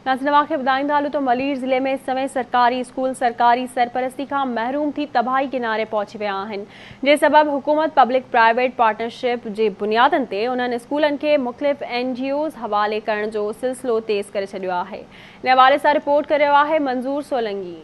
नाज़िन खे ॿुधाईंदा हलूं तो मलीर ज़िले में इस समय सरकारी स्कूल सरकारी सरपरस्ती का महरूम थी तबाही किनारे पहुंची विया आहिनि। जे सबब हुकूमत पब्लिक प्राइवेट पार्टनरशिप जे बुनियादनि ते उन्हनि स्कूलनि खे मुख़्तलिफ़ NGOs हवाले करण जो सिलसिलो तेज़ करे छॾियो आहे। इन हवाले सां रिपोर्ट करे रहियो आहे मंजूर सोलंगी।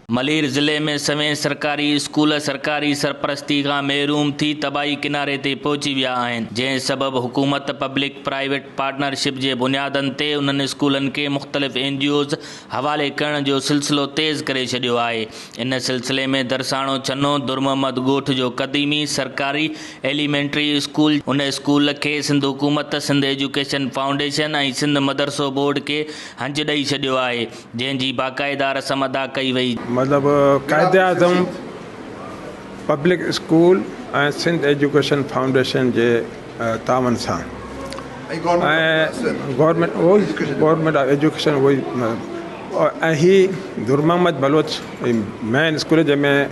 मलीर ज़िले में सवें सरकारी स्कूल सरकारी सरपरस्ती का महरूम थी तबाही किनारे ते पहुची विया आहिनि। जंहिं सबब हुकूमत पब्लिक प्राइवेट पार्टनरशिप जे बुनियादनि ते उन्हनि स्कूलनि खे मुख़्तलिफ़ NGOs हवाले करण जो सिलसिलो तेज़ करे छॾियो आहे। इन सिलसिले में दरसाणो छनो दुरमहमद ॻोठ जो क़दीमी सरकारी एलिमेंट्री स्कूल उन स्कूल खे सिंध हुकूमत सिंध एजुकेशन फाउंडेशन ऐं सिंध मदरसो बोर्ड खे हंज ॾेई छॾियो आहे, जंहिंजी बाक़ाइदा रस्म अदा कई वई। मतलब कायदे आज़म पब्लिक स्कूल ऐं सिंध एजुकेशन फाउंडेशन जे तावन सां गवर्नमेंट एजुकेशन वही ऐं ही दुरमहमद बलोच मेन स्कूल जंहिंमें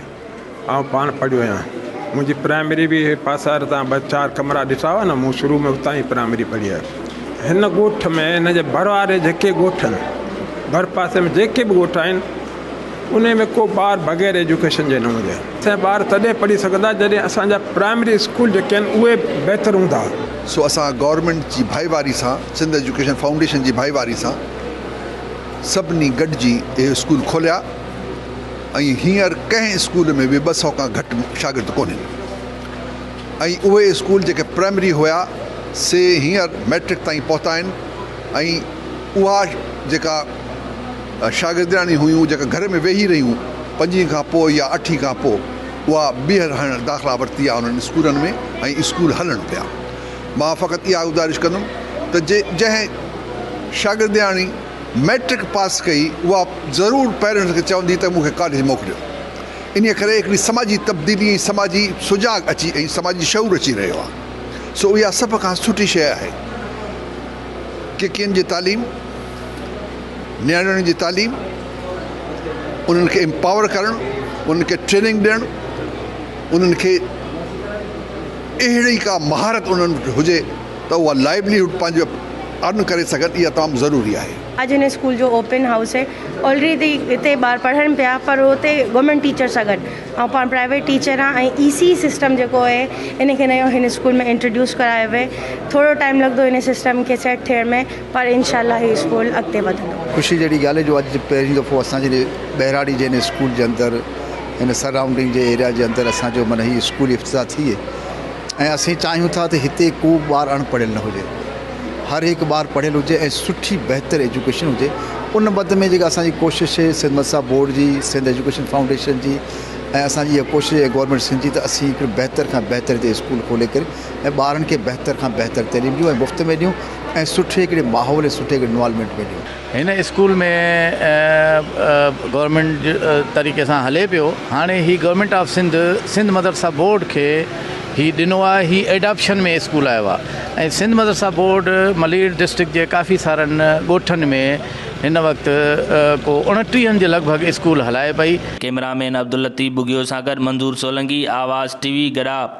आउं पाण पढ़ियो आहियां। मुंहिंजी प्राइमरी बि पासार तां 2-4 कमरा ॾिठा हुआ न, मूं शुरू में उतां ई प्राइमरी पढ़ी आहे। हिन ॻोठ में हिन जे भरवारे जेके ॻोठ आहिनि भर पासे में जेके बि ॻोठ आहिनि उन में को ॿार बग़ैर एजुकेशन जे न हुजे। असांजा ॿार तॾहिं पढ़ी सघंदा जॾहिं असांजा प्राइमरी स्कूल जेके आहिनि उहे बहितर हूंदा। सो असां गवर्नमेंट जी भाईवारी सां सिंध एजुकेशन फाउंडेशन जी भाईवारी सां सभिनी गॾिजी इहे स्कूल खोलिया ऐं हींअर कंहिं स्कूल में बि 200 खां घटि शागिर्द कोन्हनि ऐं उहे स्कूल जेके प्राइमरी हुआ से हींअर मैट्रिक ताईं पहुता आहिनि ऐं उहा जेका शागिर्दियाणी हुयूं जेका घर में वेही रहियूं 5 खां पोइ या 8 खां पोइ उहा ॿीहर हाणे दाख़िला वरिती आहे उन्हनि स्कूलनि में ऐं स्कूल हलनि पिया। मां फ़क़ति इहा गुज़ारिश कंदुमि त जंहिं शागिर्दियाणी मैट्रिक पास कई उहा ज़रूरु पेरेंट्स खे चवंदी त मूंखे कॉलेज मोकिलियो। इन करे हिकिड़ी समाजी तब्दीली ऐं समाजी सुजाग अची ऐं समाजी शऊर अची रहियो आहे। सो इहा सभ खां सुठी शइ आहे की कंहिंजी तालीम नियाणियुनि जी तालीम उन्हनि खे एम्पावर करणु, उन्हनि खे ट्रेनिंग ॾियणु, उन्हनि खे अहिड़ी का महारत उन्हनि वटि हुजे त उहा लाइवलीहुड पंहिंजो अर्न करे सघनि। इहा तमामु ज़रूरी आहे। आज हिन स्कूल जो ओपन हाउस है ऑलरेडी हिते ॿार पढ़नि पिया पर हुते गवर्नमेंट टीचर सां गॾु ऐं पाण प्राइवेट टीचर आहे ऐं EC सिस्टम जेको आहे इन खे नयो हिन स्कूल में इंट्रोड्यूस करायो वियो। थोरो टाइम लॻंदो हिन सिस्टम खे सेट थियण में पर इंशाल्लाह हीउ स्कूल अॻिते वधंदो। ख़ुशी जहिड़ी ॻाल्हि आहे जो अॼु पहिरीं दफ़ो असांजे बहिराड़ी जे हिन स्कूल जे अंदरि हिन सराउंडिंग जे एरिया जे अंदरि असांजो माना हीउ स्कूल इफ़्तिताह थिए ऐं असीं चाहियूं था त हिते को ॿार अणपढ़ियल न हुजे, हर हिकु ॿार पढ़ियल हुजे ऐं सुठी बहितर एजुकेशन हुजे। उन बद में जेका असांजी कोशिशि आहे सिंध मदरसा बोर्ड जी सिंध एजुकेशन फाउंडेशन जी ऐं असांजी इहा कोशिशि आहे गवर्नमेंट सिंध जी त असीं हिकिड़ो बहितर खां बहितर हिते स्कूल खोले करे ऐं ॿारनि खे बहितर खां बहितर तइलीम ॾियूं ऐं मुफ़्त में ॾियूं ऐं सुठे हिकिड़े माहौल ऐं सुठे हिकिड़े इन्वॉल्वमेंट में ॾियूं। हिन स्कूल में गवर्नमेंट तरीक़े सां हले पियो। हाणे ही गवर्नमेंट ऑफ सिंध मदरसा बोर्ड खे ही ॾिनो आहे, ही एडॉप्शन में स्कूल आयो आहे ऐं सिंध मदरसा बोर्ड मलीर डिस्ट्रिक्ट जे काफ़ी सारनि ॻोठनि में हिन वक़्तु को 29 जे लॻभॻि स्कूल हलाए पई। कैमरामैन अब्दुल लतीफ़ बुगियो सां गॾु मंजूर सोलंगी, आवाज़ TV गड़ा।